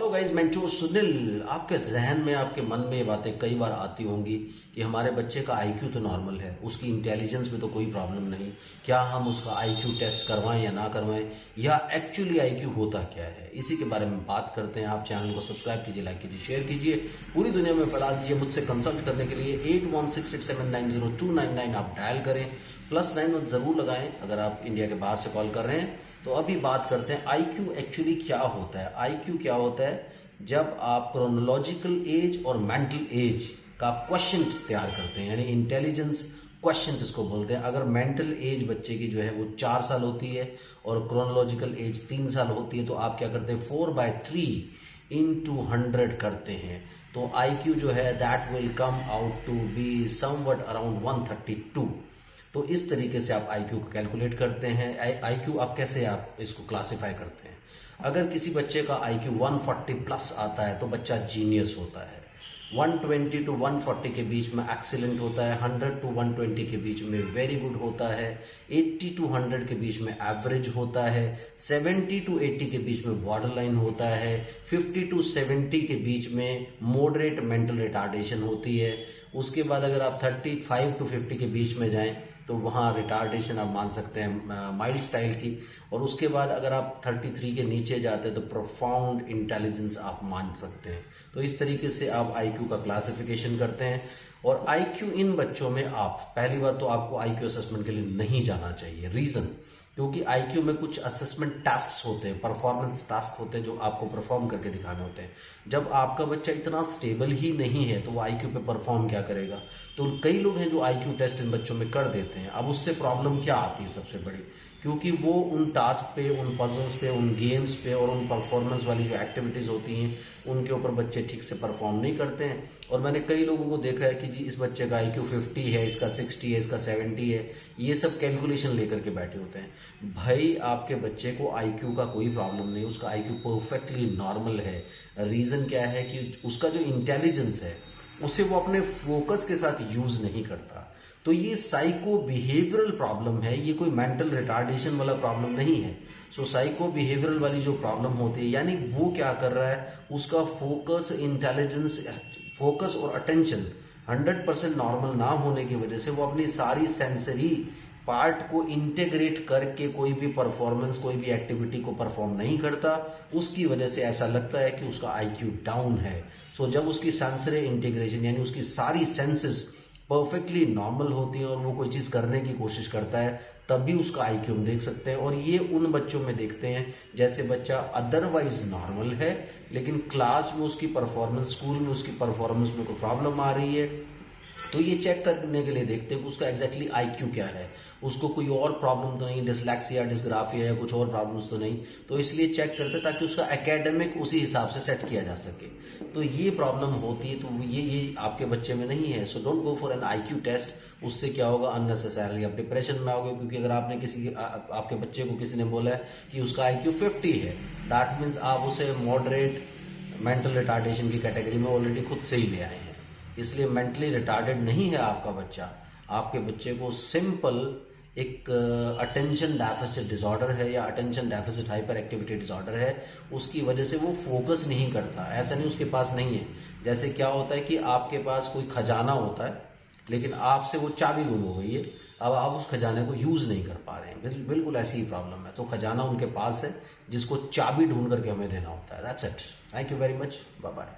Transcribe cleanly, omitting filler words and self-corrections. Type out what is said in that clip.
Hello guys, मैं चो सुनील। आपके जहन में, आपके मन में ये बातें कई बार आती होंगी कि हमारे बच्चे का आईक्यू तो नॉर्मल है, उसकी इंटेलिजेंस में तो कोई प्रॉब्लम नहीं, क्या हम उसका आईक्यू टेस्ट करवाएं या ना करवाएं, या एक्चुअली आईक्यू होता क्या है। इसी के बारे में बात करते हैं। आप चैनल को सब्सक्राइब कीजिए, लाइक कीजिए, शेयर कीजिए, पूरी दुनिया में फैला दीजिए। मुझसे कंसल्ट करने के लिए 8166790299 आप डायल करें, +91 जरूर लगाएं अगर आप इंडिया के बाहर से कॉल कर रहे हैं। तो अभी बात करते हैं आईक्यू एक्चुअली क्या होता है। आईक्यू क्या होता है? जब आप क्रोनोलॉजिकल एज और मेंटल एज का क्वेश्चन तैयार करते हैं, यानी इंटेलिजेंस क्वेश्चन इसको बोलते हैं। अगर मेंटल एज बच्चे की जो है वो 4 साल होती है और क्रोनोलॉजिकल एज 3 साल होती है, तो आप क्या करते हैं 4/3 into 100 करते हैं। तो आईक्यू जो है that will come out to be somewhat around 132। तो इस तरीके से आप आईक्यू को कैलकुलेट करते हैं। आईक्यू आप कैसे आप इसको क्लासिफाई करते हैं? अगर किसी बच्चे का आईक्यू 140 प्लस आता है तो बच्चा जीनियस होता है। 120 to 140 के बीच में एक्सीलेंट होता है, 100 to 120 के बीच में वेरी गुड होता है, 80 to 100 के बीच में एवरेज होता है, 70 to 80 के बीच में बॉर्डर लाइन होता है, 50 to 70 के बीच में मॉडरेट मेंटल रिटार्डेशन होती है। उसके बाद अगर आप 35 to 50 के बीच में जाएं तो वहाँ रिटार्डेशन आप मान सकते हैं माइल्ड स्टाइल की। और उसके बाद अगर आप 33 के नीचे जाते हैं तो प्रोफाउंड इंटेलिजेंस आप मान सकते हैं। तो इस तरीके से आप आईक्यू का क्लासिफिकेशन करते हैं। और आईक्यू इन बच्चों में आप पहली बात तो आपको आईक्यू असेसमेंट के लिए नहीं जाना चाहिए। रीजन, क्योंकि आईक्यू में कुछ असेसमेंट टास्क होते हैं, परफॉर्मेंस टास्क होते हैं जो आपको परफॉर्म करके दिखाने होते हैं। जब आपका बच्चा इतना स्टेबल ही नहीं है तो वो आईक्यू पे परफॉर्म क्या करेगा? तो कई लोग हैं जो आईक्यू टेस्ट इन बच्चों में कर देते हैं। अब उससे प्रॉब्लम क्या आती है सबसे बड़ी? क्योंकि वो उन टास्क पे, उन पजल्स पे, उन गेम्स पे और उन परफॉर्मेंस वाली जो एक्टिविटीज़ होती हैं उनके ऊपर बच्चे ठीक से परफॉर्म नहीं करते हैं। और मैंने कई लोगों को देखा है कि जी इस बच्चे का आईक्यू 50 है, इसका 60 है, इसका 70 है, ये सब कैलकुलेशन लेकर के बैठे होते हैं। भाई आपके बच्चे को आईक्यू का कोई प्रॉब्लम नहीं, उसका आईक्यू परफेक्टली नॉर्मल है। रीज़न क्या है कि उसका जो इंटेलिजेंस है उसे वो अपने फोकस के साथ यूज नहीं करता। तो ये साइको बिहेवियरल प्रॉब्लम है, ये कोई मेंटल रिटार्डेशन वाला प्रॉब्लम नहीं है। सो साइको बिहेवियरल वाली जो प्रॉब्लम होती है, यानी वो क्या कर रहा है, उसका फोकस, इंटेलिजेंस, फोकस और अटेंशन 100% नॉर्मल ना होने की वजह से वो अपनी सारी सेंसरी पार्ट को इंटीग्रेट करके कोई भी परफॉर्मेंस, कोई भी एक्टिविटी को परफॉर्म नहीं करता। उसकी वजह से ऐसा लगता है कि उसका आईक्यू डाउन है। सो जब उसकी सेंसरी इंटीग्रेशन यानी उसकी सारी सेंसेस परफेक्टली नॉर्मल होती है और वो कोई चीज़ करने की कोशिश करता है, तभी उसका आईक्यू हम देख सकते हैं। और ये उन बच्चों में देखते हैं जैसे बच्चा अदरवाइज नॉर्मल है लेकिन क्लास में उसकी परफॉर्मेंस, स्कूल में उसकी परफॉर्मेंस में कोई प्रॉब्लम आ रही है, तो ये चेक करने के लिए देखते हैं कि उसका एग्जैक्टली आईक्यू क्या है, उसको कोई और प्रॉब्लम तो नहीं, डिसलेक्सिया, डिस्ग्राफिया या कुछ और प्रॉब्लम्स तो नहीं। तो इसलिए चेक करते हैं ताकि उसका एकेडमिक उसी हिसाब से सेट किया जा सके। तो ये प्रॉब्लम होती है, तो ये आपके बच्चे में नहीं है। So don't go for an IQ test. उससे क्या होगा, अननेसेसरली आप डिप्रेशन में आओगे। क्योंकि अगर आपने आपके बच्चे को किसी ने बोला है कि उसका आईक्यू 50 है, दैट मीन्स आप उसे मॉडरेट मेंटल रिटार्डेशन की कैटेगरी में ऑलरेडी खुद से ही ले आए हैं। इसलिए मेंटली रिटार्डेड नहीं है आपका बच्चा। आपके बच्चे को सिंपल एक अटेंशन डेफिसिट डिसऑर्डर है या attention deficit hyper activity disorder है। उसकी वजह से वो फोकस नहीं करता। ऐसा नहीं उसके पास नहीं है। जैसे क्या होता है कि आपके पास कोई खजाना होता है लेकिन आपसे वो चाबी गुम हो गई है, अब आप उस खजाने को यूज नहीं कर पा रहे हैं। बिल्कुल ऐसी ही प्रॉब्लम है। तो खजाना उनके पास है जिसको चाबी ढूंढ करके हमें देना होता है। That's it. Thank you very much. Bye bye.